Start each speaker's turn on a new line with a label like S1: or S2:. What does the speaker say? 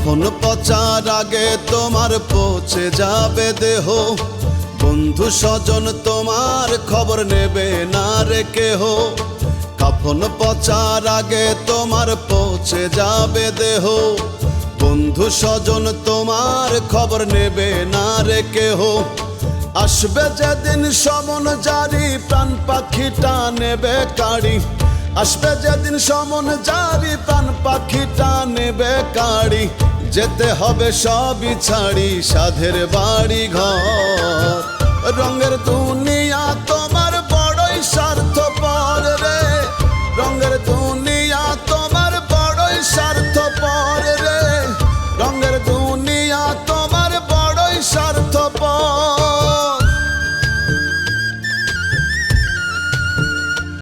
S1: কাফন পচার আগে তোমার পৌঁছে যাবে দেহ, বন্ধু স্বজন তোমার খবর নেবে না রে কেহ। কাফন পচার আগে তোমার পৌঁছে যাবে দেহ, বন্ধু স্বজন তোমার খবর নেবে না রে কেহ। আসবে যেদিন সমন জারি, প্রাণ পাখিটা নেবে কাড়ি। আসবে যেদিন সমন জারি, প্রাণ পাখিটা নেবে কাড়ি। যেতে হবে সবই ছাড়ি, সাধের বাড়ি ঘর। রঙের দুনিয়া তোমার বড়ই সার